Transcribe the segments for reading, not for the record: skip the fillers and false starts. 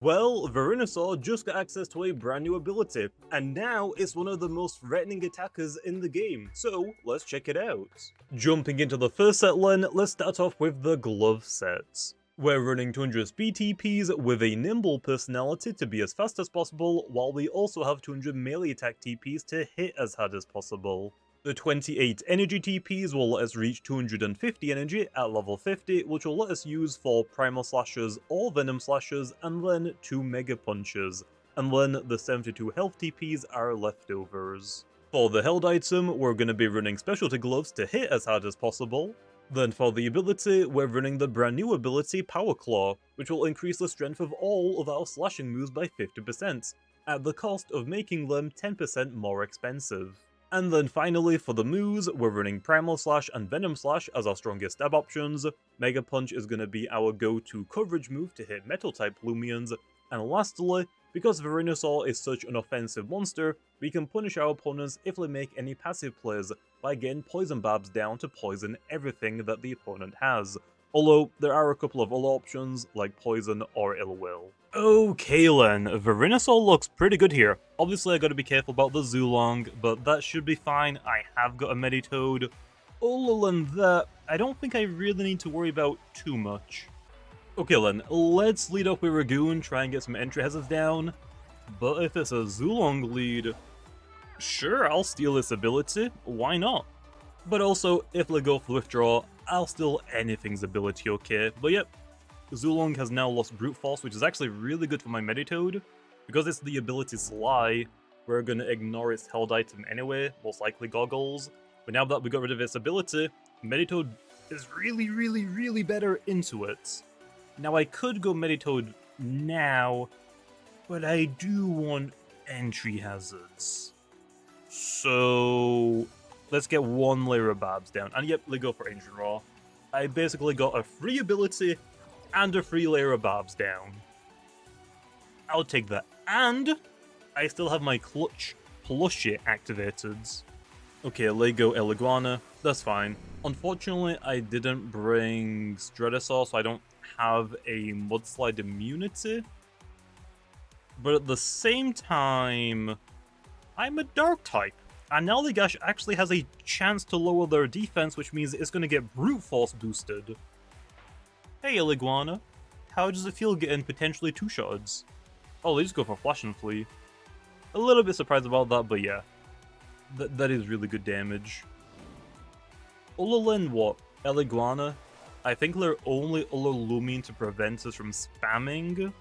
Well, Verinosaur just got access to a brand new ability, and now it's one of the most threatening attackers in the game, so let's check it out. Jumping into the first set then, let's start off with the glove sets. We're running 200 speed TPs with a nimble personality to be as fast as possible, while we also have 200 melee attack TPs to hit as hard as possible. The 28 energy TPs will let us reach 250 energy at level 50, which will let us use for Primal Slashes or Venom Slashes, and then 2 Mega Punches. And then the 72 health TPs are leftovers. For the held item, we're going to be running Specialty Gloves to hit as hard as possible. Then for the ability, we're running the brand new ability Power Claw, which will increase the strength of all of our slashing moves by 50%, at the cost of making them 10% more expensive. And then finally, for the moves, we're running Primal Slash and Venom Slash as our strongest stab options. Mega Punch is going to be our go-to coverage move to hit Metal-type Loomians. And lastly, because Verinosaur is such an offensive monster, we can punish our opponents if they make any passive plays by getting Poison Barbs down to poison everything that the opponent has. Although, there are a couple of other options, like Poison or Ill Will. Okay then, Verinosaur looks pretty good here. Obviously I gotta be careful about the Zulong, but that should be fine. I have got a Meditoad. Other than that, I don't think I really need to worry about too much. Okay then, let's lead up with Ragoon, try and get some entry hazards down. But if it's a Zulong lead, sure, I'll steal this ability, why not? But also, if they go for withdraw, I'll steal anything's ability, okay? But yep, Zulong has now lost Brute Force, which is actually really good for my Meditoad. Because it's the ability Sly, we're gonna ignore its held item anyway, most likely Goggles. But now that we got rid of its ability, Meditoad is really better into it. Now I could go Meditoad now, but I do want entry hazards. So let's get one layer of Barbs down. And yep, they go for Ancient Raw. I basically got a free ability and a free layer of Barbs down. I'll take that. And I still have my Clutch plushie activated. Okay, Lego Eliguana, that's fine. Unfortunately, I didn't bring Stratosaur, so I don't have a Mudslide immunity. But at the same time, I'm a Dark type. And Naldigash actually has a chance to lower their defense, which means it's going to get Brute Force boosted. Hey Eliguana, how does it feel getting potentially 2 shots? Oh, they just go for Flash and Flee. A little bit surprised about that, but yeah. That is really good damage. Other than what? Eliguana? I think they're only Loomian to prevent us from spamming.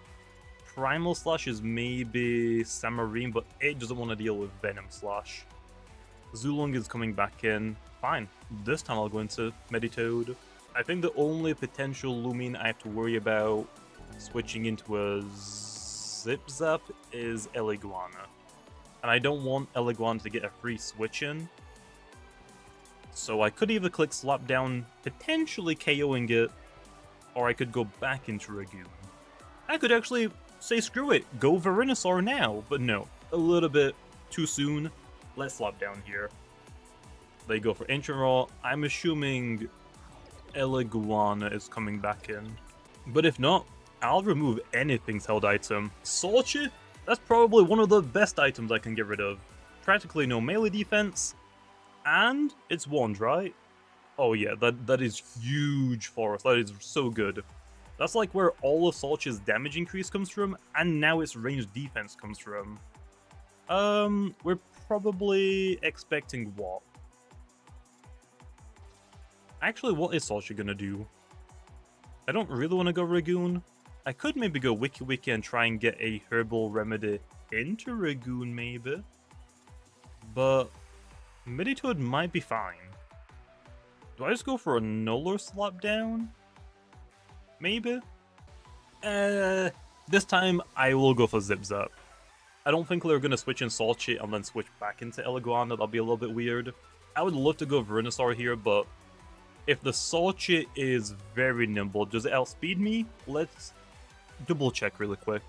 Primal Slash is maybe Samarine, but it doesn't want to deal with Venom Slash. Zulong is coming back in. Fine. This time I'll go into Meditoad. I think the only potential Loomian I have to worry about switching into a Zip Zap is Eliguana. And I don't want Eliguana to get a free switch in. So I could either click Slap Down, potentially KOing it, or I could go back into Ragoon. I could actually say screw it, go Verinosaur now, but no, a little bit too soon. Let's Slap Down here. They go for Ancient Raw. I'm assuming Eliguana is coming back in. But if not, I'll remove anything's held item. Sorchi? That's probably one of the best items I can get rid of. Practically no melee defense. And it's wand, right? Oh yeah, that is huge for us. That is so good. That's like where all of Sorchi's damage increase comes from, and now its ranged defense comes from. We're probably expecting what? Actually, what is Sorchi gonna do? I don't really want to go Ragoon. I could maybe go Wiki Wiki and try and get a Herbal Remedy into Ragoon, maybe. But Meditoad might be fine. Do I just go for a Nuller Slap Down? Maybe? This time I will go for Zip Zap. I don't think they're going to switch in Sorchi and then switch back into Eliguana. That'll be a little bit weird. I would love to go Verinosaur here, but if the Sorchi is very nimble, does it outspeed me? Let's double check really quick.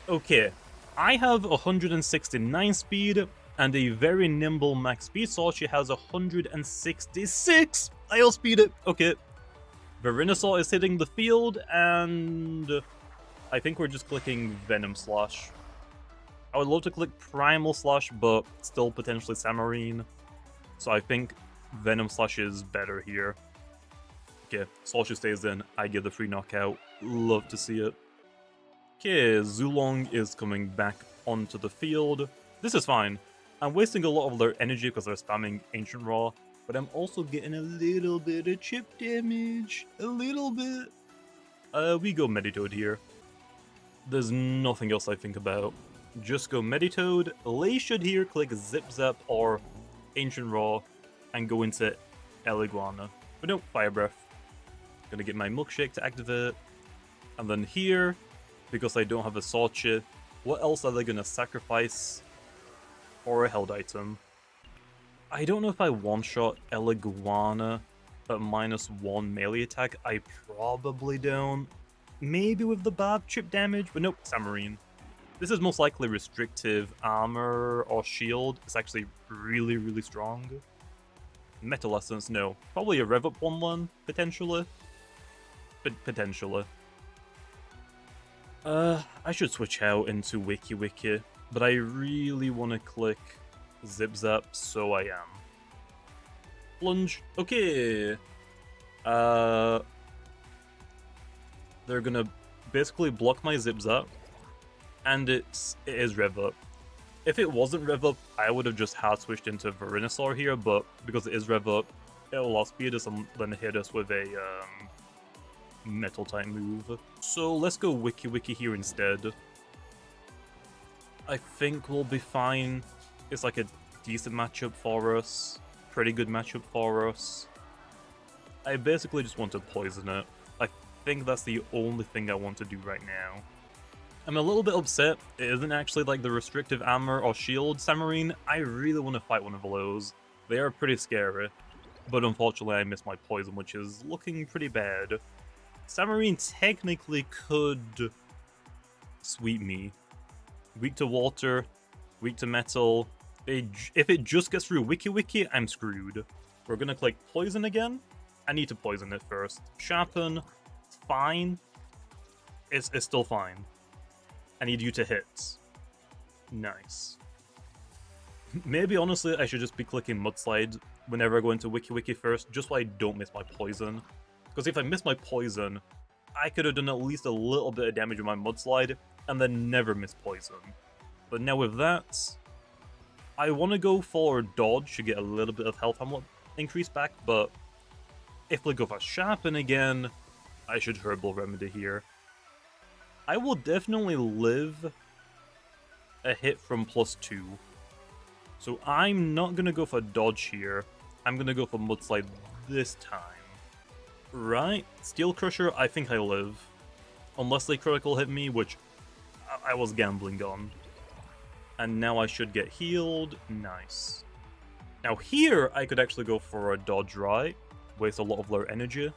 Okay, I have 169 speed, and a very nimble max speed Sorchi has 166! I outspeed it! Okay. Verinosaur is hitting the field, and I think we're just clicking Venom Slash. I would love to click Primal Slash, but still potentially Samarine. So I think Venom Slash is better here. Okay, Slash stays in. I get the free knockout. Love to see it. Okay, Zulong is coming back onto the field. This is fine. I'm wasting a lot of their energy because they're spamming Ancient Raw, but I'm also getting a little bit of chip damage. A little bit. We go Meditoad here. There's nothing else I think about. Just go Meditoad, Lay should here, click Zip Zap or Ancient Raw, and go into Eliguana. But no, Fire Breath. Gonna get my Milkshake to activate. And then here, because I don't have a Sawchi, what else are they gonna sacrifice for a held item? I don't know if I one-shot Eliguana at -1 melee attack. I probably don't. Maybe with the Barb chip damage, but nope, Samarine. This is most likely restrictive armor or shield. It's actually really, really strong. Metal Essence, no. Probably a Rev Up 1-1, potentially. Potentially. I should switch out into Wiki Wiki, but I really want to click Zip Zap, so I am. Plunge. Okay. They're gonna basically block my Zip Zap, and it is Rev Up. If it wasn't Rev Up, I would have just hard switched into Verinosaur here, but because it is Rev Up, it'll outspeed us and then hit us with a metal type move. So let's go Wiki Wiki here instead. I think we'll be fine. It's like a decent matchup for us. Pretty good matchup for us. I basically just want to poison it. I think that's the only thing I want to do right now. I'm a little bit upset it isn't actually like the restrictive armor or shield Samarine. I really want to fight one of those. They are pretty scary. But unfortunately I missed my poison, which is looking pretty bad. Samarine technically could sweep me. Weak to water, weak to metal. If it just gets through Wiki Wiki, I'm screwed. We're gonna click poison again. I need to poison it first. Sharpen, fine. It's still fine. I need you to hit. Nice. Maybe honestly I should just be clicking Mudslide whenever I go into Wiki Wiki first, just so I don't miss my poison. Because if I miss my poison, I could have done at least a little bit of damage with my Mudslide, and then never miss poison. But now with that, I want to go for Dodge to get a little bit of health increase back, but if we go for Sharpen again, I should Herbal Remedy here. I will definitely live a hit from +2. So I'm not going to go for Dodge here. I'm going to go for Mudslide this time. Right, Steel Crusher, I think I live. Unless they critical hit me, which I was gambling on. And now I should get healed. Nice. Now here, I could actually go for a Dodge right, waste a lot of their energy,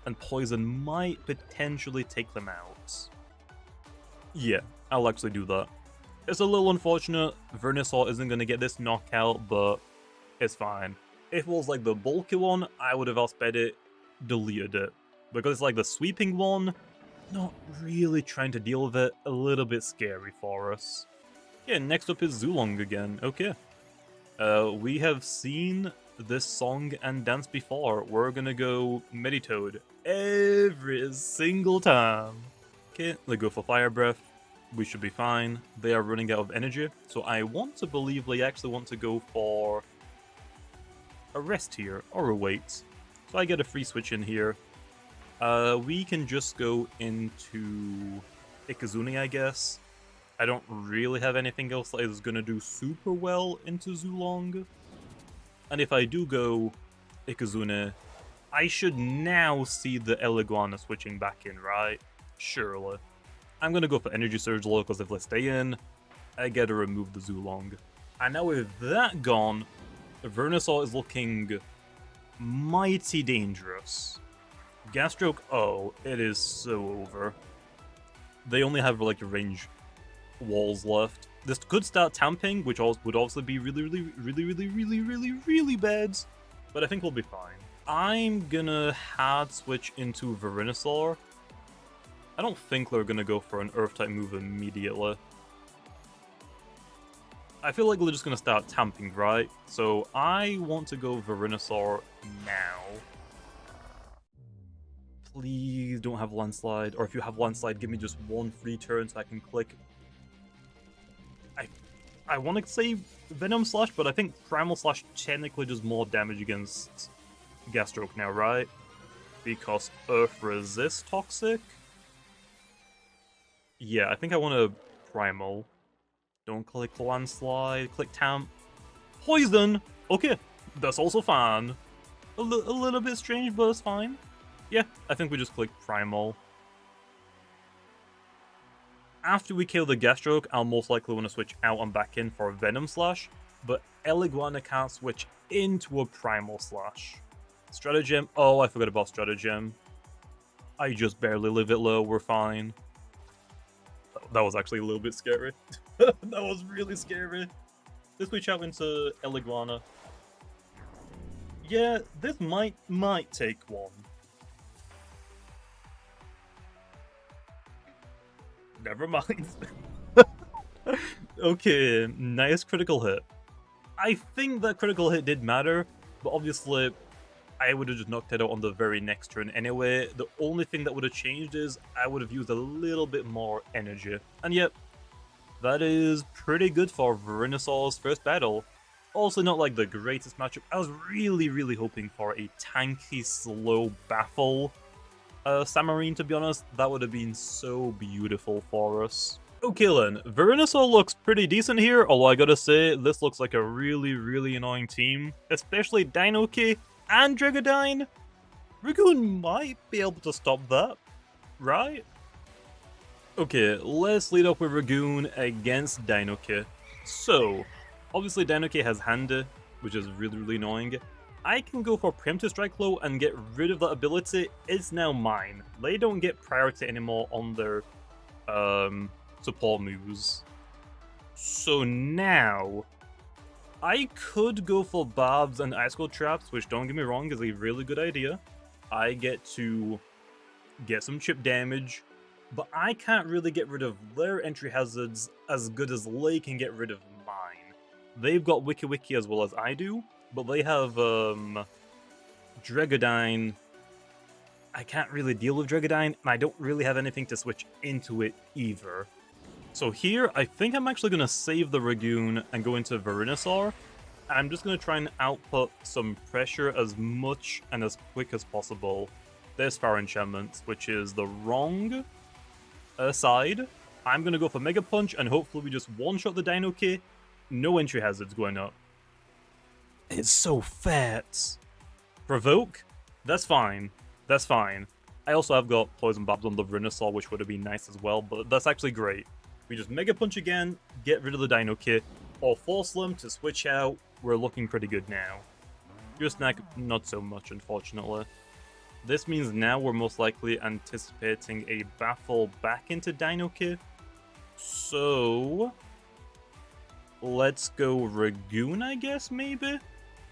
and Poison might potentially take them out. Yeah, I'll actually do that. It's a little unfortunate, Verinosaur isn't going to get this knockout, but it's fine. If it was like the bulky one, I would have outsped it, deleted it. Because it's like the sweeping one, not really trying to deal with it, a little bit scary for us. Yeah, next up is Zulong again, okay. We have seen this song and dance before. We're gonna go Meditoad every single time. Okay, they go for Fire Breath. We should be fine. They are running out of energy, so I want to believe they actually want to go for a rest here, or a wait. So I get a free switch in here. We can just go into Ikazune, I guess. I don't really have anything else that is going to do super well into Zulong. And if I do go Ikazune, I should now see the Eliguana switching back in, right? Surely. I'm going to go for Energy Surge low, because if they stay in, I get to remove the Zulong. And now with that gone, Verinosaur is looking mighty dangerous. Gas Stroke, oh, it is so over. They only have like range walls left. This could start tamping, which would also be really bad. But I think we'll be fine. I'm gonna hard switch into Verinosaur. I don't think they're gonna go for an Earth-type move immediately. I feel like they're just gonna start tamping, right? So I want to go Verinosaur now. Please don't have Landslide, or if you have Landslide, give me just one free turn so I can click. I want to say Venom Slash, but I think Primal Slash technically does more damage against Gastroke now, right? Because Earth resists Toxic? Yeah, I think I want to Primal. Don't click Landslide, click Tamp. Poison! Okay, that's also fine. A little bit strange, but it's fine. Yeah, I think we just click Primal. After we kill the Gastroke, I'll most likely want to switch out and back in for a Venom Slash, but Eliguana can't switch into a Primal Slash. Stratagem, oh, I forgot about Stratagem. I just barely live it low, we're fine. That was actually a little bit scary. That was really scary. Let's switch out into Eliguana. Yeah, this might take one. Never mind. Okay, nice critical hit. I think that critical hit did matter, but obviously I would have just knocked it out on the very next turn anyway. The only thing that would have changed is I would have used a little bit more energy. And yep, that is pretty good for Verinosaur's first battle. Also not like the greatest matchup. I was really hoping for a tanky, slow Baffle Samarine, to be honest. That would have been so beautiful for us. Okay then, Verinosaur looks pretty decent here, although I gotta say, this looks like a really annoying team. Especially Dinoki and Dragodine. Ragoon might be able to stop that, right? Okay, let's lead up with Ragoon against Dinoki. So, obviously Dinoki has Handa, which is really annoying. I can go for Preemptive Strike Low and get rid of that ability. It's now mine. They don't get priority anymore on their support moves. So now, I could go for Barbs and Ice Cold Traps, which, don't get me wrong, is a really good idea. I get to get some chip damage, but I can't really get rid of their entry hazards as good as they can get rid of mine. They've got Wiki as well as I do, but they have Dragodine. I can't really deal with Dragodine, and I don't really have anything to switch into it either. So here, I think I'm actually going to save the Ragoon and go into Verinosaur. I'm just going to try and output some pressure as much and as quick as possible. There's Fire Enchantments, which is the wrong side. I'm going to go for Mega Punch, and hopefully we just one-shot the Dinoki. No entry hazards going up. It's so fat. Provoke? That's fine. That's fine. I also have got Poison Barbs on the Verinosaur, which would have been nice as well, but that's actually great. We just Mega Punch again, get rid of the Dinoki, or force them to switch out. We're looking pretty good now. Your Snack, not so much, unfortunately. This means now we're most likely anticipating a Baffle back into Dinoki. So, let's go Ragoon, I guess, maybe?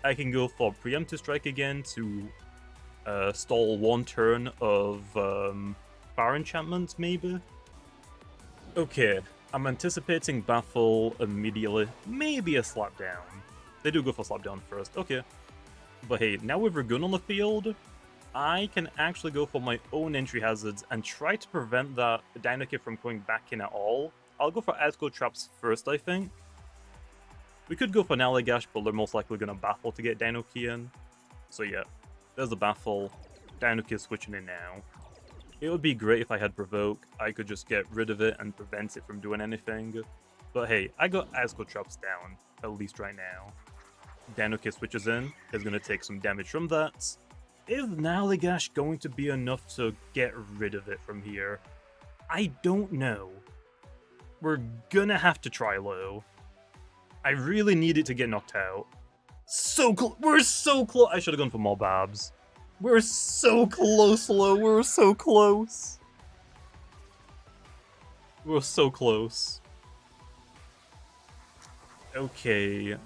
I can go for Preemptive Strike again to stall one turn of Fire Enchantments, maybe? Okay, I'm anticipating Baffle immediately. Maybe a Slapdown. They do go for Slapdown first, okay. But hey, now with Ragoon on the field, I can actually go for my own entry hazards and try to prevent that Dinoki from going back in at all. I'll go for Ice Cold Traps first, I think. We could go for Naligash, but they're most likely going to Baffle to get Dinoki in. So yeah, there's the Baffle. Dinoki is switching in now. It would be great if I had Provoke. I could just get rid of it and prevent it from doing anything. But hey, I got Ice Cold Traps down, at least right now. Dinoki switches in, is going to take some damage from that. Is Naligash going to be enough to get rid of it from here? I don't know. We're gonna have to try low. I really need it to get knocked out. We're so close! I should have gone for more Babs. We're so close, low. We're so close. We're so close. Okay.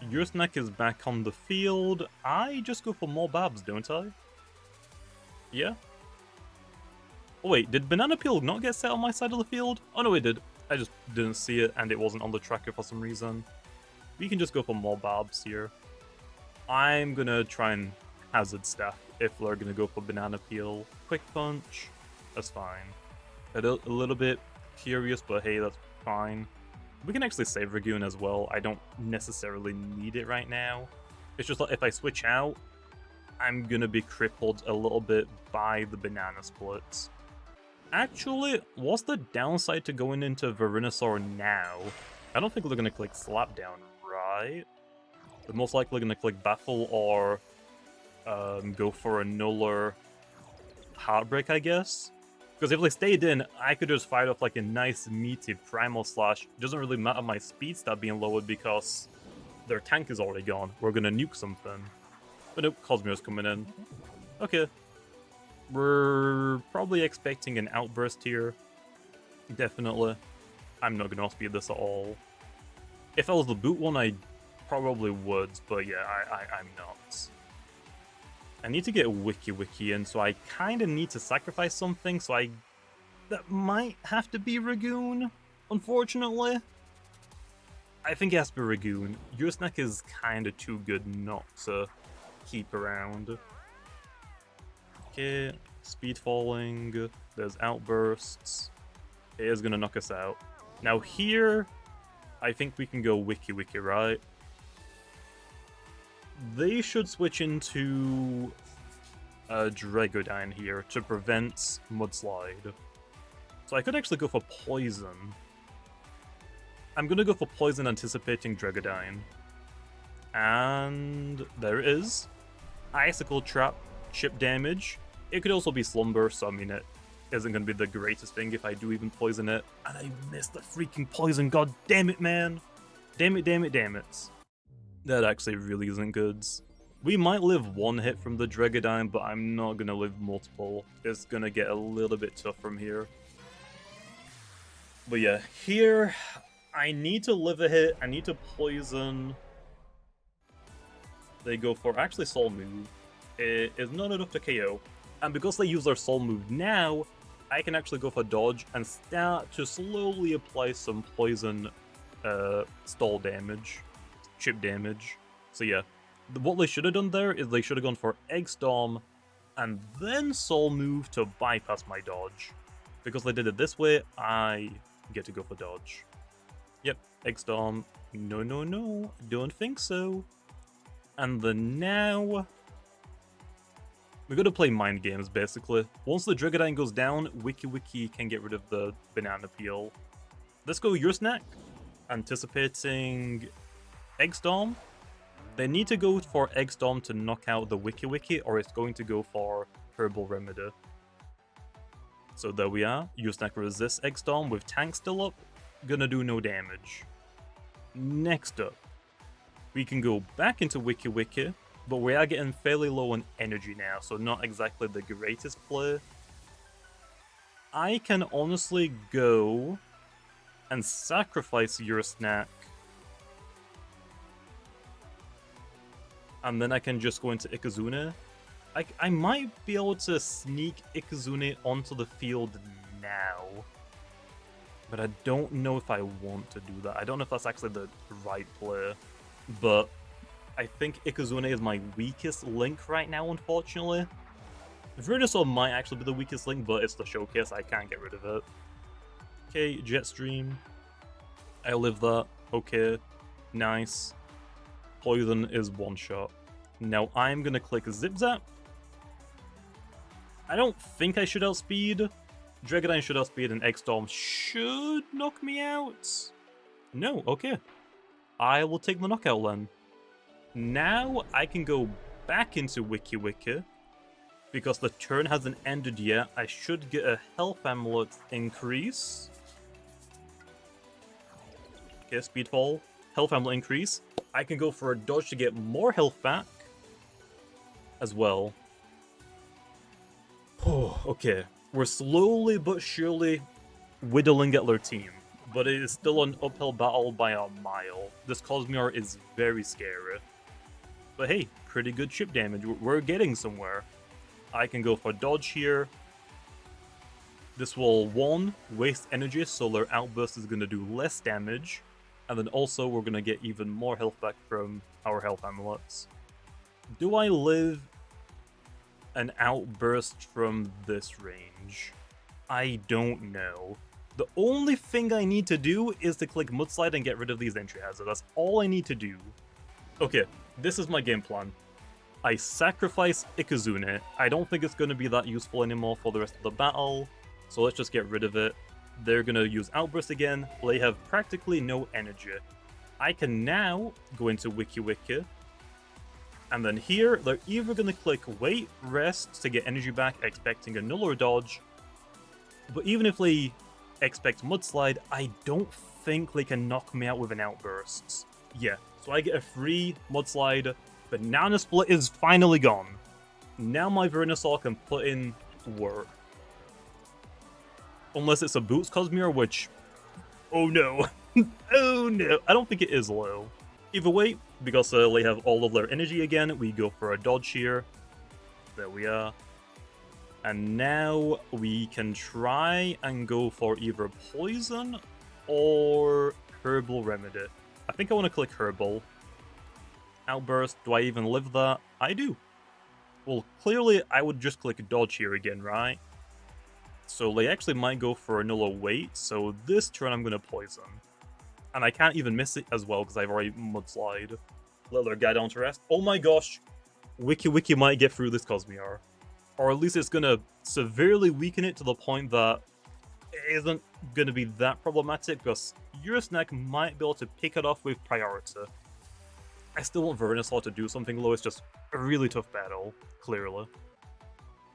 Your Snack is back on the field. I just go for more Babs, don't I? Yeah? Oh wait, did Banana Peel not get set on my side of the field? Oh no, it did. I just didn't see it and it wasn't on the tracker for some reason. We can just go for more Barbs here. I'm gonna try and hazard stack if we're gonna go for Banana Peel. Quick Punch, that's fine. A little bit curious, but hey, that's fine. We can actually save Ragoon as well. I don't necessarily need it right now. It's just like if I switch out, I'm gonna be crippled a little bit by the banana splits. Actually, what's the downside to going into Verinosaur now? I don't think they're gonna click Slap Down, right? They're most likely gonna click Baffle or go for a Nuller Heartbreak, I guess. Because if they stayed in, I could just fight off like a nice meaty Primal Slash. It doesn't really matter my speed stat being lowered because their tank is already gone. We're gonna nuke something. But nope, Cosmo's coming in. Okay. We're probably expecting an outburst here. Definitely. I'm not gonna outspeed this at all. If I was the boot one, I probably would, but yeah, I'm not. I need to get Wiki in, so I kind of need to sacrifice something, so that might have to be Ragoon, unfortunately. I think it has to be Ragoon. Your snack is kind of too good not to keep around. Okay, speed falling, there's outbursts. It is going to knock us out. Now here, I think we can go Wiki, right? They should switch into Dragodyne here to prevent Mudslide. So I could actually go for Poison. I'm going to go for Poison anticipating Dragodyne. And there it is. Icicle Trap, chip damage. It could also be Slumber, so I mean it isn't going to be the greatest thing if I do even poison it. And I missed the freaking poison, god damn it, man. Damn it. That actually really isn't good. We might live one hit from the Dragodyne, but I'm not going to live multiple. It's going to get a little bit tough from here. But yeah, here, I need to live a hit, I need to poison. They go for actually Soul Move. It is not enough to KO. And because they use their Soul Move now, I can actually go for Dodge and start to slowly apply some poison stall damage, chip damage. So yeah, what they should have done there is they should have gone for Egg Storm and then Soul Move to bypass my Dodge. Because they did it this way, I get to go for Dodge. Yep, Egg Storm. No, don't think so. And then now, we're going to play mind games, basically. Once the Dragodyne goes down, Wiki can get rid of the Banana Peel. Let's go Your Snack, anticipating Egg Storm. They need to go for Egg Storm to knock out the Wiki, or it's going to go for Herbal Remedy. So there we are. Your Snack resists Egg Storm with tank still up. Gonna do no damage. Next up, we can go back into Wiki, but we are getting fairly low on energy now, so not exactly the greatest play. I can honestly go and sacrifice Your Snack. And then I can just go into Ikazune. I might be able to sneak Ikazune onto the field now. But I don't know if I want to do that. I don't know if that's actually the right play. But I think Ikazune is my weakest link right now, unfortunately. Verinosaur might actually be the weakest link, but it's the showcase. I can't get rid of it. Okay, Jetstream. I live that. Okay, nice. Poison is one shot. Now I'm going to click Zip Zap. I don't think I should outspeed. Dragodyne should outspeed and Egg Storm should knock me out. No, okay. I will take the knockout then. Now I can go back into Wiki because the turn hasn't ended yet. I should get a health amulet increase. Okay, Speedfall. Health amulet increase. I can go for a dodge to get more health back as well. Oh, okay. We're slowly but surely whittling at their team, but it is still an uphill battle by a mile. This Cosmere is very scary. But hey, pretty good chip damage. We're getting somewhere. I can go for dodge here. This will, 1, waste energy, so their outburst is going to do less damage, and then also we're going to get even more health back from our health amulets. Do I live an outburst from this range? I don't know. The only thing I need to do is to click Mudslide and get rid of these entry hazards. That's all I need to do. Okay, this is my game plan. I sacrifice Ikazune. I don't think it's going to be that useful anymore for the rest of the battle, so let's just get rid of it. They're going to use Outburst again. They have practically no energy. I can now go into Wiki Wiki, and then here, they're either going to click Wait, Rest to get energy back, expecting a null or dodge, but even if they expect Mudslide, I don't think they can knock me out with an Outburst. Yeah, so I get a free Mudslide. Banana Split is finally gone. Now my Verinosaur can put in work. Unless it's a Boots Cosmere, which... oh no. Oh no. I don't think it is low. Either way, because they have all of their energy again, we go for a dodge here. There we are. And now we can try and go for either Poison or Herbal Remedy. I think I want to click Herbal. Outburst, do I even live that? I do. Well, clearly I would just click Dodge here again, right? So they actually might go for a Null Wait, so this turn I'm going to Poison. And I can't even miss it as well because I've already Mudslide. Let their guy down to rest. Oh my gosh! Wiki Wiki might get through this Cosmere. Or at least it's going to severely weaken it to the point that it isn't going to be that problematic because Eurosnack might be able to pick it off with priority. I still want Verinosaur to do something low, it's just a really tough battle, clearly.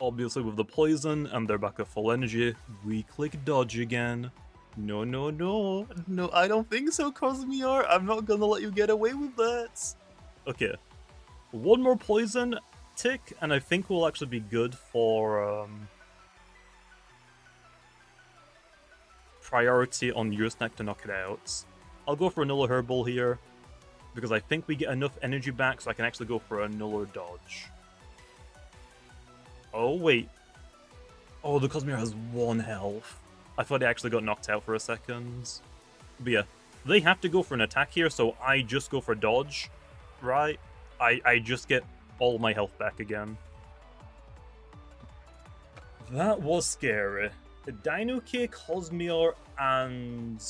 Obviously with the poison and they're back at full energy, we click dodge again. No, no, no. No, I don't think so, Cosmere. I'm not gonna let you get away with that. Okay. One more poison tick, and I think we'll actually be good for priority on Eurosnack to knock it out. I'll go for a Null Herbal here, because I think we get enough energy back so I can actually go for a Null or Dodge. Oh, wait. Oh, the Cosmere has 1 health. I thought it actually got knocked out for a second. But yeah, they have to go for an attack here, so I just go for Dodge, right? I just get all my health back again. That was scary. The Dino Kick, Cosmere, and...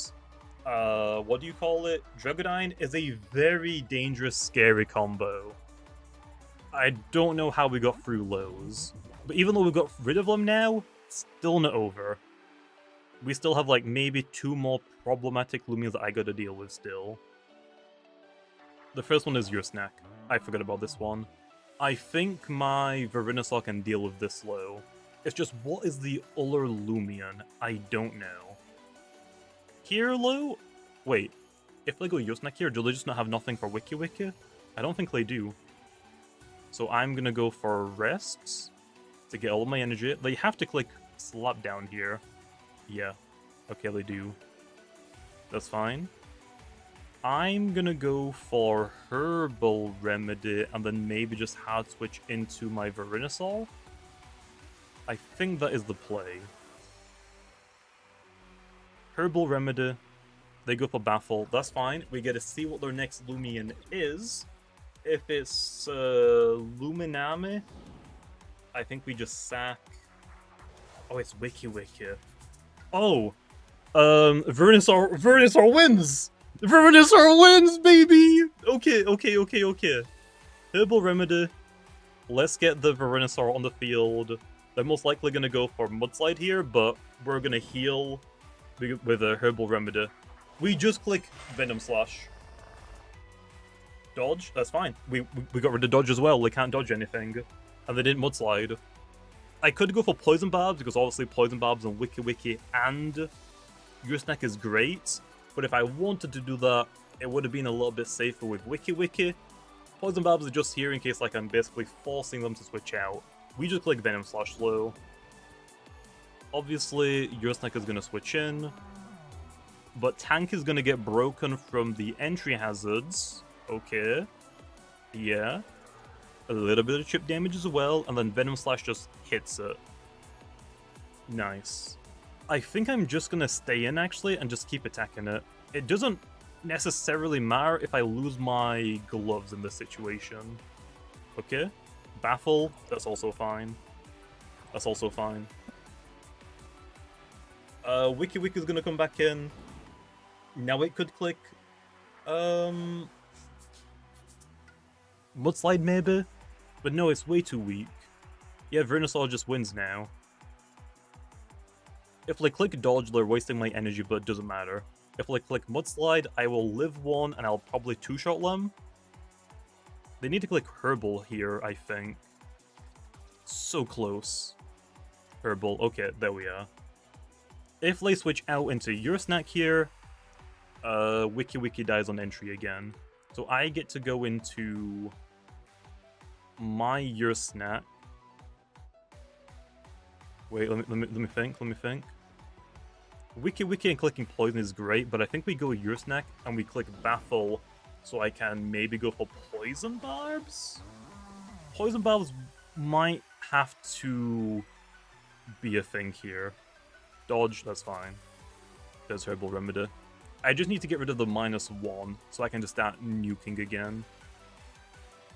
what do you call it? Dragodine is a very dangerous, scary combo. I don't know how we got through those. But even though we got rid of them now, still not over. We still have like maybe 2 more problematic Loomians that I gotta deal with still. The first one is Eurosnack. I forgot about this one. I think my Verinosaur can deal with this low. It's just, what is the other Loomian? I don't know. Here low? Wait, if they go Eurosnack here, do they just not have nothing for Wiki Wiki? I don't think they do. So I'm gonna go for rests to get all of my energy. They have to click slap down here. Yeah. Okay, they do. That's fine. I'm gonna go for Herbal Remedy and then maybe just hard switch into my Verinosaur. I think that is the play. Herbal Remedy. They go for Baffle. That's fine. We get to see what their next Loomian is. If it's Luminami, I think we just sack... Oh, it's Wiki Wiki. Oh! Verinosaur wins! Verinosaur wins, baby! Okay. Herbal Remedy. Let's get the Verinosaur on the field. They're most likely going to go for Mudslide here, but we're going to heal with a Herbal Remedy. We just click Venom Slash. Dodge? That's fine. We got rid of Dodge as well. They can't dodge anything. And they didn't Mudslide. I could go for Poison Barbs, because obviously Poison Barbs on Wiki Wiki and Eurosnack is great. But if I wanted to do that, it would have been a little bit safer with Wiki Wiki. Poison Barbs are just here in case like I'm basically forcing them to switch out. We just click Venom Slash low. Obviously, Eurosnack is going to switch in. But Tank is going to get broken from the entry hazards. Okay. Yeah. A little bit of chip damage as well, and then Venom Slash just hits it. Nice. I think I'm just gonna stay in, actually, and just keep attacking it. It doesn't necessarily matter if I lose my gloves in this situation. Okay. Baffle, that's also fine. That's also fine. Wiki Wiki's gonna come back in. Now it could click. Mudslide maybe? But no, it's way too weak. Yeah, Verinosaur just wins now. If I click Dodge, they're wasting my energy, but it doesn't matter. If I click Mudslide, I will live one, and I'll probably two-shot them. They need to click Herbal here, I think. So close. Herbal, okay, there we are. If they switch out into your snack here, Wiki Wiki dies on entry again. So I get to go into my your snack. Wait, let me think. Wiki Wiki and clicking Poison is great, but I think we go your snack and we click Baffle so I can maybe go for Poison Barbs? Poison Barbs might have to be a thing here. Dodge, that's fine. There's Herbal Remedy. I just need to get rid of the -1 so I can just start nuking again.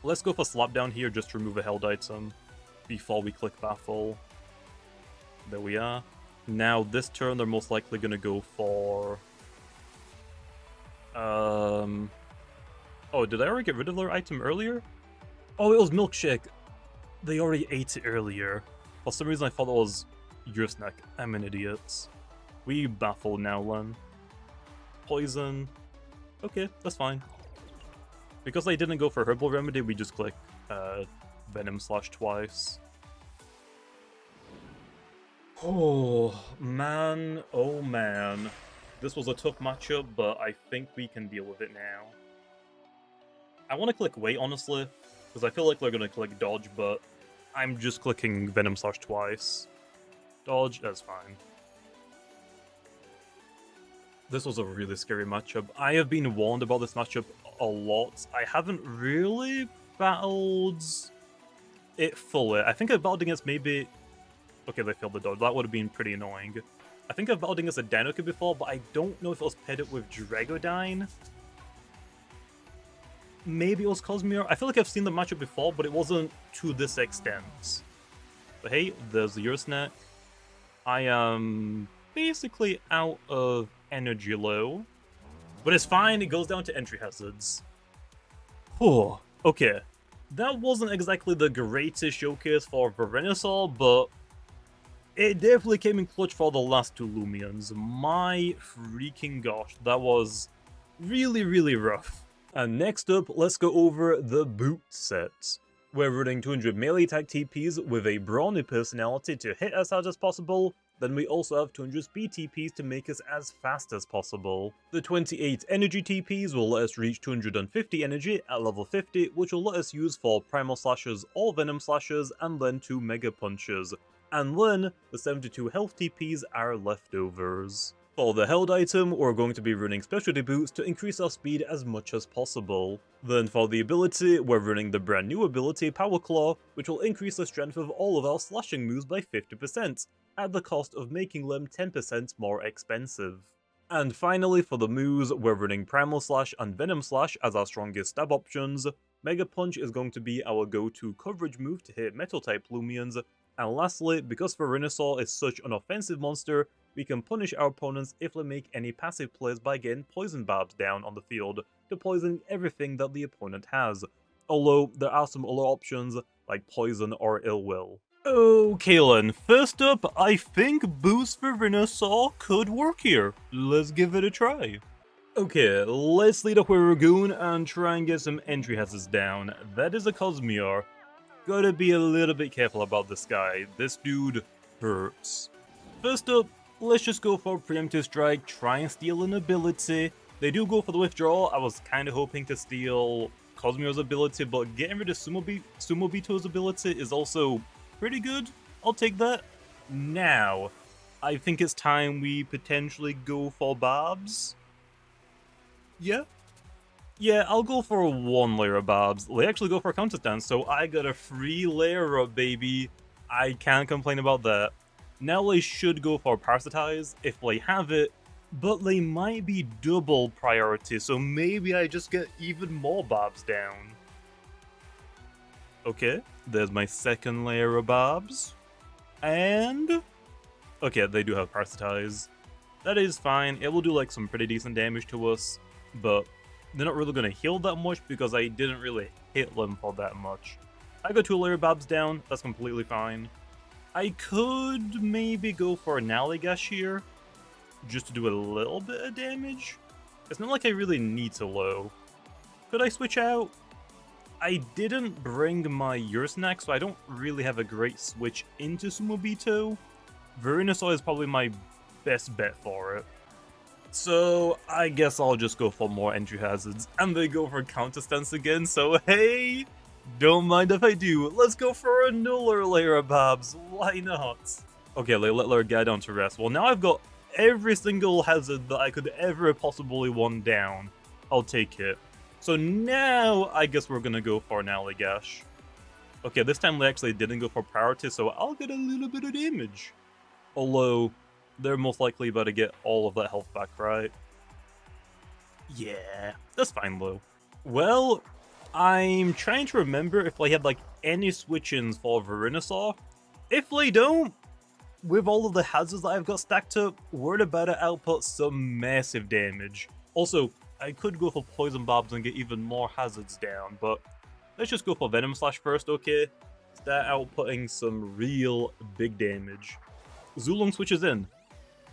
Let's go for Slapdown here just to remove a held item before we click Baffle. There we are. Now this turn they're most likely gonna go for... Oh, did I already get rid of their item earlier? Oh, it was Milkshake. They already ate it earlier. For some reason I thought it was your snack. I'm an idiot. We Baffle now, Len. Poison. Okay, that's fine. Because I didn't go for Herbal Remedy, we just click Venom Slash twice. Oh man. This was a tough matchup, but I think we can deal with it now. I want to click Wait, honestly, because I feel like they're going to click Dodge, but I'm just clicking Venom Slash twice. Dodge, that's fine. This was a really scary matchup. I have been warned about this matchup a lot. I haven't really battled it fully. I think I've battled against maybe... Okay, they failed the dodge. That would have been pretty annoying. I think I've battled against a Dinoki before, but I don't know if it was paired up with Dragodyne. Maybe it was Cosmere. I feel like I've seen the matchup before, but it wasn't to this extent. But hey, there's your snack. I am basically out of energy low. But it's fine, it goes down to entry hazards. Oh, okay. That wasn't exactly the greatest showcase for Verinosaur, but it definitely came in clutch for the last two Loomians. My freaking gosh, that was really, really rough. And next up, let's go over the boot set. We're running 200 melee attack TPs with a brawny personality to hit as hard as possible. Then we also have 200 speed TPs to make us as fast as possible. The 28 energy TPs will let us reach 250 energy at level 50, which will let us use for Primal Slashes or Venom Slashes, and then 2 Mega Punches. And then, the 72 health TPs are leftovers. For the held item, we're going to be running specialty boots to increase our speed as much as possible. Then for the ability, we're running the brand new ability Power Claw, which will increase the strength of all of our slashing moves by 50%, at the cost of making them 10% more expensive. And finally, for the moves, we're running Primal Slash and Venom Slash as our strongest stab options. Mega Punch is going to be our go-to coverage move to hit Metal-type Loomians. And lastly, because Verinosaur is such an offensive monster, we can punish our opponents if they make any passive plays by getting Poison Barbs down on the field to poison everything that the opponent has. Although, there are some other options, like Poison or Ill Will. Okay then, first up, I think Boost for Verinosaur could work here. Let's give it a try. Okay, let's lead up with Ragoon and try and get some entry hazards down. That is a Cosmere. Gotta be a little bit careful about this guy. This dude hurts. First up, let's just go for Preemptive Strike, try and steal an ability. They do go for the withdrawal. I was kind of hoping to steal Cosmere's ability, but getting rid of Sumobito's ability is also pretty good. I'll take that. Now, I think it's time we potentially go for Barbs. Yeah? Yeah, I'll go for 1 layer of Barbs. They actually go for a counter stance, so I got a free layer up, baby. I can't complain about that. Now they should go for Parasitize if they have it, but they might be double priority, so maybe I just get even more Bobs down. Okay, there's my second layer of Bobs. And... okay, they do have Parasitize. That is fine, it will do like some pretty decent damage to us, but they're not really going to heal that much because I didn't really hit them for that much. I got 2 layer Bobs down, that's completely fine. I could maybe go for an Naligash here, just to do a little bit of damage. It's not like I really need to low. Could I switch out? I didn't bring my Ursnack, so I don't really have a great switch into Sumobito. Verinosaur is probably my best bet for it. So I guess I'll just go for more entry hazards, and they go for counter stance again, so hey, don't mind if I do. Let's go for another layer of Bobs, why not? Okay, let our guy down to rest. Well, now I've got every single hazard that I could ever possibly want down. I'll take it. So now I guess we're gonna go for an Naligash. Okay, this time they actually didn't go for priority, so I'll get a little bit of damage. Although, they're most likely about to get all of that health back, right? Yeah, that's fine though. Well, I'm trying to remember if they have like any switch-ins for Verinosaur. If they don't, with all of the hazards that I've got stacked up, we're about to output some massive damage. Also, I could go for Poison Bobs and get even more hazards down, but let's just go for Venom Slash first, okay? Start outputting some real big damage. Zulong switches in.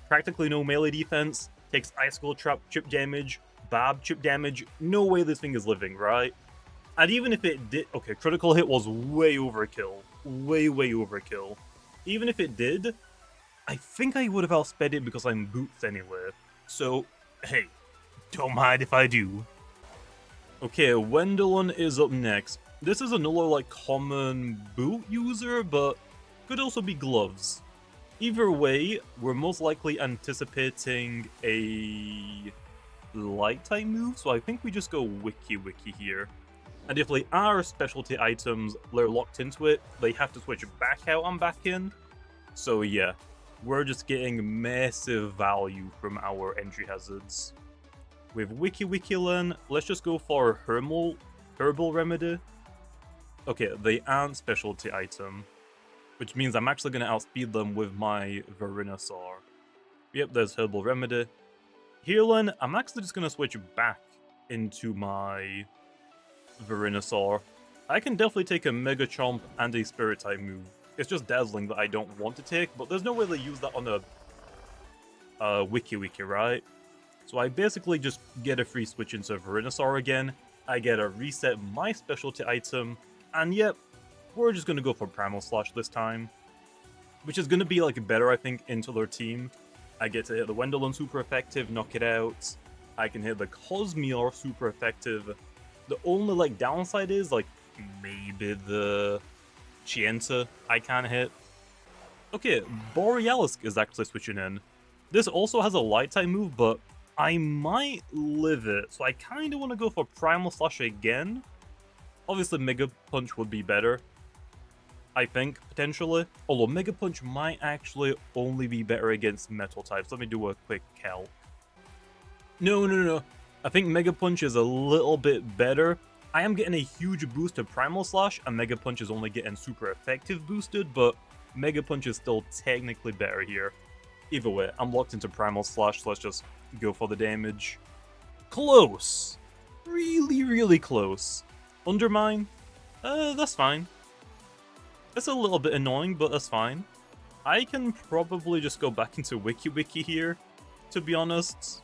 Practically no melee defense, takes Icicle Trap chip damage, Bob chip damage, no way this thing is living, right? And even if it did, okay, critical hit was way overkill, way overkill. Even if it did, I think I would have outsped it because I'm boots anyway. So, hey, don't mind if I do. Okay, Wendelin is up next. This is another like common boot user, but could also be gloves. Either way, we're most likely anticipating a light type move, so I think we just go Wiki here. And if they are specialty items, they're locked into it, they have to switch back out and back in. So yeah, we're just getting massive value from our entry hazards. With Wiki-Lan, let's just go for Herbal Remedy. Okay, they aren't specialty item, which means I'm actually going to outspeed them with my Verinosaur. Yep, there's Herbal Remedy. Healing, I'm actually just going to switch back into my Verinosaur. I can definitely take a Mega Chomp and a Spirit type move. It's just Dazzling that I don't want to take, but there's no way to use that on a Wiki, right? So I basically just get a free switch into Verinosaur again, I get to reset my specialty item, and yep, we're just going to go for Primal Slash this time. Which is going to be like better, I think, into their team. I get to hit the Wendelin super effective, knock it out. I can hit the Cosmeor super effective. The only like downside is like maybe the Chienta I can't hit. Okay, Borealis is actually switching in. This also has a light type move, but I might live it, so I kind of want to go for Primal Slash again. Obviously, Mega Punch would be better, I think, potentially. Although Mega Punch might actually only be better against Metal types. Let me do a quick calc. No. I think Mega Punch is a little bit better. I am getting a huge boost to Primal Slash, and Mega Punch is only getting super effective boosted, but Mega Punch is still technically better here. Either way, I'm locked into Primal Slash, so let's just go for the damage. Close! Really close. Undermine? That's fine. It's a little bit annoying, but that's fine. I can probably just go back into Wiki here, to be honest.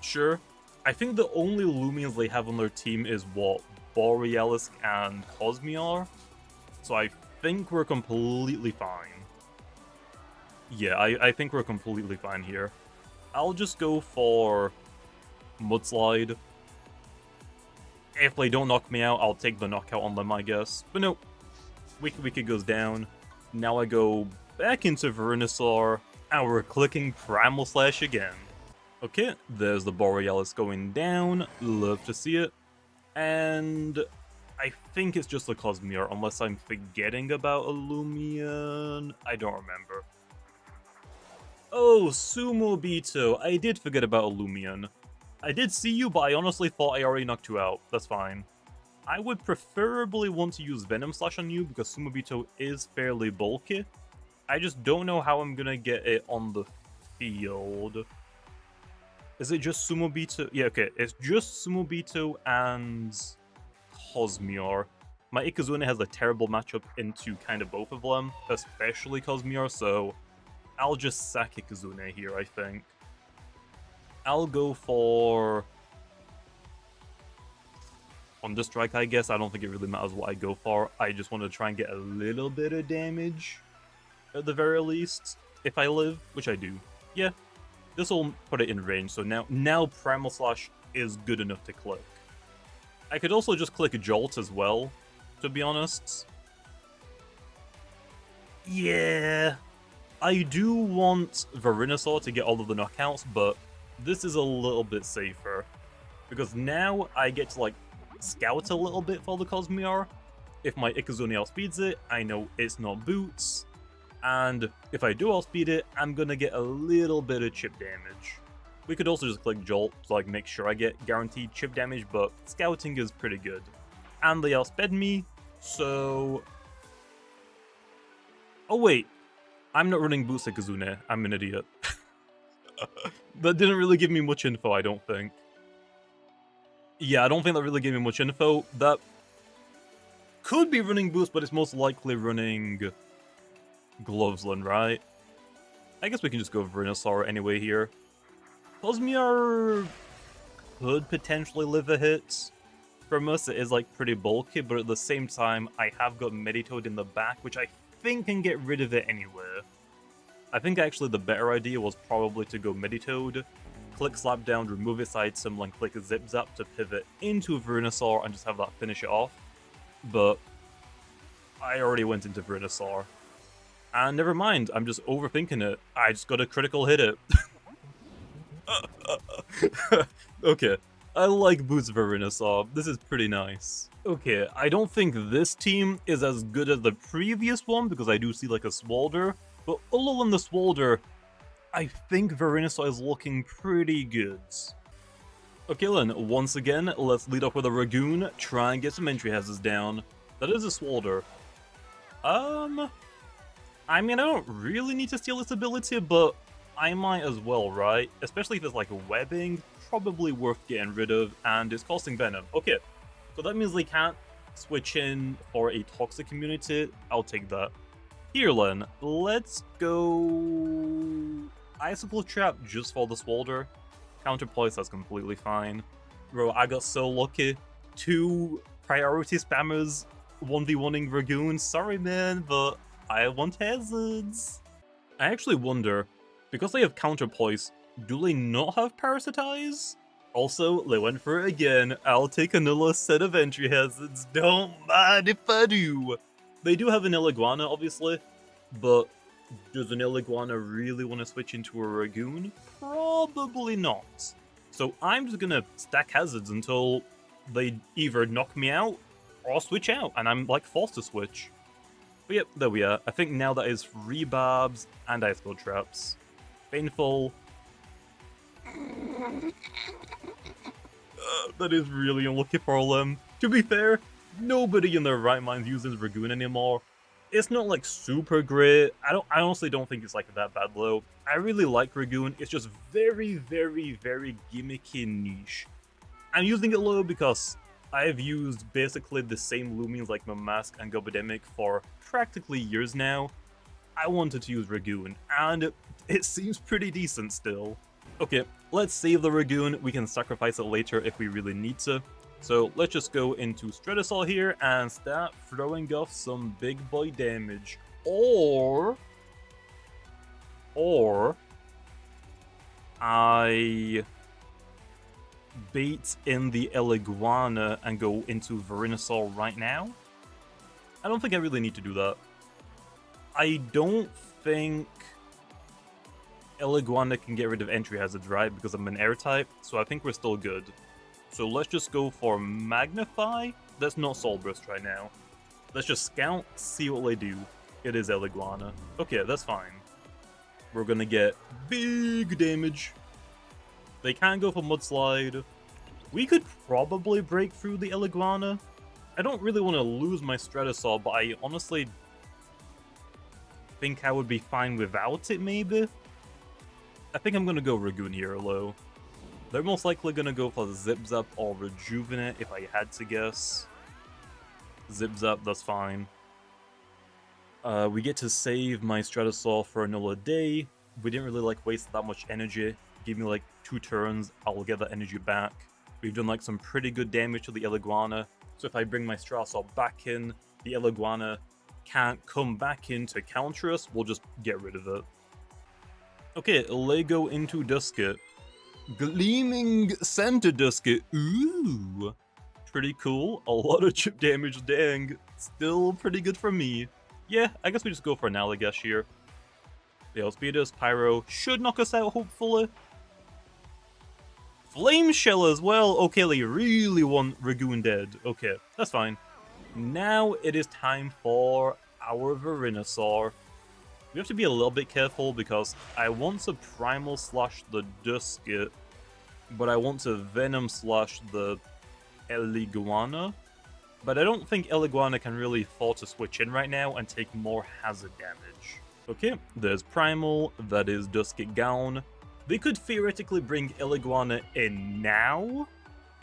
Sure. I think the only Loomians they have on their team is, what, Borealis and Cosmeor? So I think we're completely fine. Yeah, I think we're completely fine here. I'll just go for Mudslide. If they don't knock me out, I'll take the knockout on them, I guess. But no, Wiki goes down. Now I go back into Verinosaur, and we're clicking Primal Slash again. Okay, there's the Borealis going down. Love to see it. And I think it's just the Cosmere, unless I'm forgetting about a Loomian. I don't remember. Oh, Sumobito. I did forget about a Loomian. I did see you, but I honestly thought I already knocked you out. That's fine. I would preferably want to use Venom Slash on you because Sumobito is fairly bulky. I just don't know how I'm gonna get it on the field. Is it just Sumobito? Yeah, okay. It's just Sumobito and Cosmere. My Ikazune has a terrible matchup into kind of both of them, especially Cosmere, so I'll just sack Ikazune here, I think. I'll go for Understrike, I guess. I don't think it really matters what I go for. I just want to try and get a little bit of damage, at the very least, if I live, which I do. Yeah, this will put it in range, so now Primal Slash is good enough to click. I could also just click Jolt as well, to be honest. Yeah, I do want Verinosaur to get all of the knockouts, but this is a little bit safer. Because now I get to, like, scout a little bit for the Cosmere. If my Ikazune outspeeds it, I know it's not boots. And if I do outspeed it, I'm gonna get a little bit of chip damage. We could also just click Jolt to, like, make sure I get guaranteed chip damage, but scouting is pretty good. And they outsped me, so... Oh wait, I'm not running boots Ikazune. I'm an idiot. That didn't really give me much info, I don't think. Yeah, I don't think that really gave me much info. That could be running boost, but it's most likely running Glovesland, right? I guess we can just go Verinosaur anyway here. Cosmere could potentially live a hit from us. It is, like, pretty bulky, but at the same time, I have got Meditoad in the back, which I think can get rid of it anywhere. I think actually the better idea was probably to go Meditoad, click Slap Down, remove its item, and click a Zip Zap to pivot into Verinosaur and just have that finish it off. But I already went into Verinosaur. And never mind, I'm just overthinking it. I just got a critical hit it. Okay, I like Boots Verinosaur. This is pretty nice. Okay, I don't think this team is as good as the previous one because I do see, like, a Swalder. But other than the Swalder, I think Verinosaur is looking pretty good. Okay then, once again, let's lead off with a Ragoon, try and get some entry hazards down. That is a Swalder. I mean, I don't really need to steal this ability, but I might as well, right? Especially if it's like webbing, probably worth getting rid of, and it's costing Venom. Okay, so that means they can't switch in for a Toxic immunity. I'll take that. Here, Len, let's go Icicle Trap just for the Swalder. Counterpoise, that's completely fine. Bro, I got so lucky. 2 priority spammers 1v1ing Ragoon. Sorry, man, but I want hazards. I actually wonder, because they have Counterpoise, do they not have Parasitize? Also, they went for it again. I'll take another set of entry hazards. Don't mind if I do. They do have an Iguana, obviously, but does an Iguana really want to switch into a Ragoon? Probably not. So I'm just gonna stack hazards until they either knock me out or switch out, and I'm, like, forced to switch. But yep, there we are. I think now that is Rebarbs and Icicle Traps. Painful. That is really unlucky for them. To be fair, nobody in their right mind uses Ragoon anymore. It's not, like, super great. I honestly don't think it's, like, that bad though. I really like Ragoon. It's just very, very, very gimmicky niche. I'm using it low because I've used basically the same Loomians like Mamask and Gobodemic for practically years now. I wanted to use Ragoon, and it seems pretty decent still. Okay, let's save the Ragoon. We can sacrifice it later if we really need to. So let's just go into Stratosaur here and start throwing off some big boy damage. Or I bait in the Iguana and go into Verinosaur right now. I don't think I really need to do that. I don't think Iguana can get rid of entry hazards, right? Because I'm an air type, so I think we're still good. So let's just go for Magnify let's not Soul Burst right now. Let's just scout, see what they do. It is Eliguana. Okay, that's fine. We're gonna get big damage. They can't go for Mudslide. We could probably break through the Eliguana. I don't really want to lose my Stratosaur, but I honestly think I would be fine without it, maybe? I think I'm gonna go Ragoon here, though. They're most likely gonna go for Zip Zap or Rejuvenate, if I had to guess. Zip Zap, that's fine. We get to save my Stratosaur for another day. We didn't really like waste that much energy. Give me like 2 turns, I'll get that energy back. We've done like some pretty good damage to the Eliguana. So if I bring my Stratosaur back in, the Eliguana can't come back in to counter us, we'll just get rid of it. Okay, Lego into Dusket. Gleaming Center Dusket, ooh! Pretty cool, a lot of chip damage, dang. Still pretty good for me. Yeah, I guess we just go for an Allagash here. The Speedus, Pyro, should knock us out, hopefully. Flame Shell as well! Okay, they really want Ragoon dead. Okay, that's fine. Now it is time for our Verinosaur. We have to be a little bit careful because I want to Primal Slash the Dusket, but I want to Venom Slash the Eliguana. But I don't think Eliguana can really afford to switch in right now and take more hazard damage. Okay, there's Primal, that is Dusket Gown. They could theoretically bring Eliguana in now,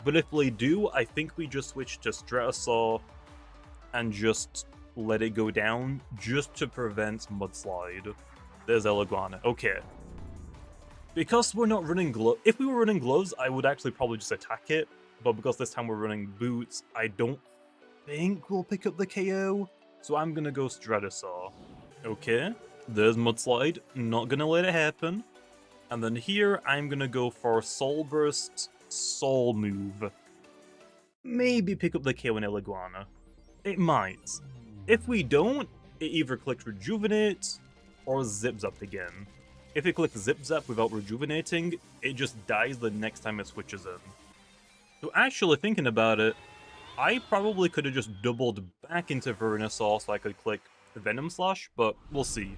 but if they do, I think we just switch to Stratosaur and just let it go down, just to prevent Mudslide. There's Eliguana, okay. Because we're not running gloves, if we were running gloves, I would actually probably just attack it, but because this time we're running boots, I don't think we'll pick up the KO, so I'm gonna go Stratosaur. Okay, there's Mudslide, not gonna let it happen. And then here, I'm gonna go for Soul Burst, Soul Move. Maybe pick up the KO in Eliguana. It might. If we don't, it either clicks Rejuvenate or Zip Zap again. If it clicks Zip Zap without rejuvenating, it just dies the next time it switches in. So actually thinking about it, I probably could have just doubled back into Verinosaur so I could click Venom Slash, but we'll see.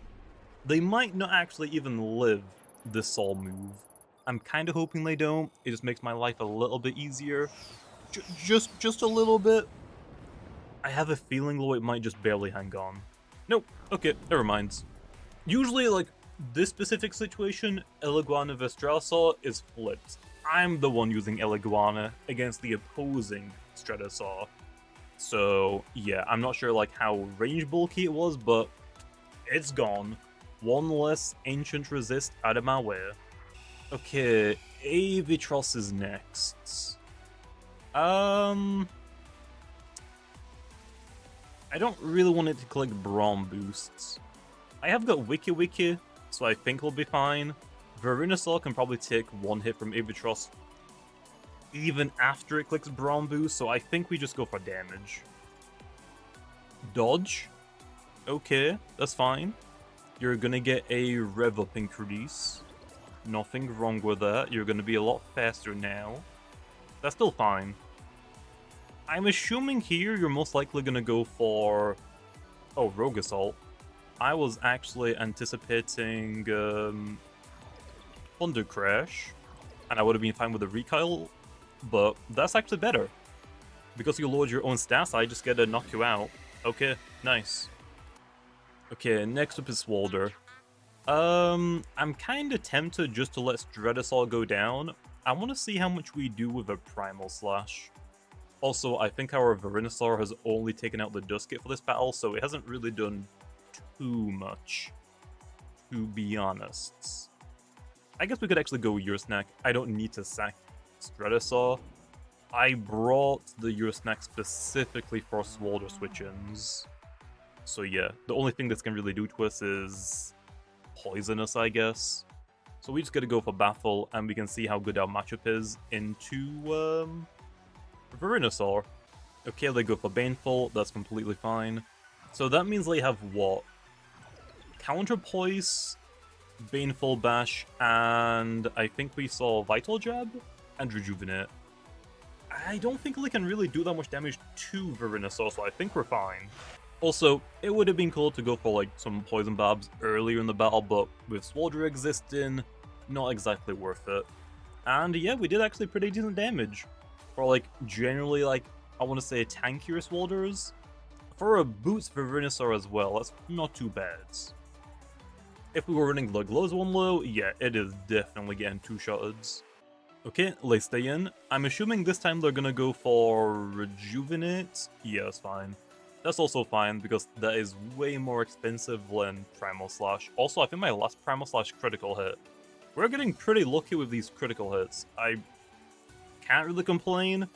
They might not actually even live this Soul move. I'm kind of hoping they don't. It just makes my life a little bit easier. Just a little bit. I have a feeling though it might just barely hang on. Nope. Okay, never mind. Usually, like, this specific situation, Eliguana vs Stratosaur is flipped. I'm the one using Eliguana against the opposing Stratosaur. So, yeah, I'm not sure, like, how range bulky it was, but it's gone. One less Ancient Resist out of my way. Okay, Avatros is next. I don't really want it to collect Braum boosts. I have got Wiki Wiki, so I think we'll be fine. Verinosaur can probably take one hit from Avatros even after it clicks Braum boost, so I think we just go for damage. Dodge? Okay, that's fine. You're gonna get a rev up increase. Nothing wrong with that. You're gonna be a lot faster now. That's still fine. I'm assuming here you're most likely gonna go for... Oh, Rogue Assault. I was actually anticipating Thunder Crash, and I would have been fine with a Recoil, but that's actually better. Because you load your own stats, I just get to knock you out. Okay, nice. Okay, next up is Swolder. I'm kinda tempted just to let Stratosaur go down. I want to see how much we do with a Primal Slash. Also, I think our Verinosaur has only taken out the Dusket for this battle, so it hasn't really done too much, to be honest. I guess we could actually go Eurosnack. I don't need to sack Stratosaur. I brought the Eurosnack specifically for Swolder switch-ins. So yeah, the only thing that's going to really do to us is poisonous, I guess. So we just got to go for Baffle, and we can see how good our matchup is into Verinosaur. Okay, they go for Baneful, that's completely fine. So that means they have what? Counterpoise, Baneful Bash, and I think we saw Vital Jab and Rejuvenate. I don't think they can really do that much damage to Verinosaur, so I think we're fine. Also, it would have been cool to go for like some poison barbs earlier in the battle, but with Swaldra existing, not exactly worth it. And yeah, we did actually pretty decent damage. For like, generally like, I want to say tankier Swaldras. For a Boots Verinosaur as well, that's not too bad. If we were running the Glows one low, yeah, it is definitely getting two-shotted. Okay, let's stay in. I'm assuming this time they're gonna go for Rejuvenate. Yeah, that's fine. That's also fine, because that is way more expensive than Primal Slash. Also, I think my last Primal Slash critical hit. We're getting pretty lucky with these critical hits. I can't really complain,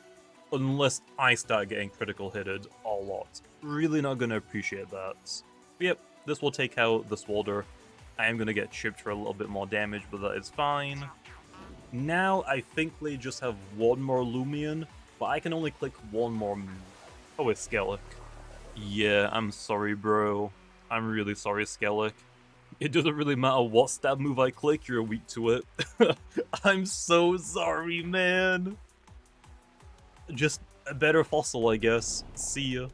unless I start getting critical hitted a lot. Really not gonna appreciate that. But yep, this will take out the Swalder. I am gonna get chipped for a little bit more damage, but that is fine. Now, I think they just have one more Loomian, but I can only click one more move. Oh, it's Skellic. Yeah, I'm sorry, bro. I'm really sorry, Skellic. It doesn't really matter what stab move I click, you're weak to it. I'm so sorry, man. Just a better fossil, I guess. See ya.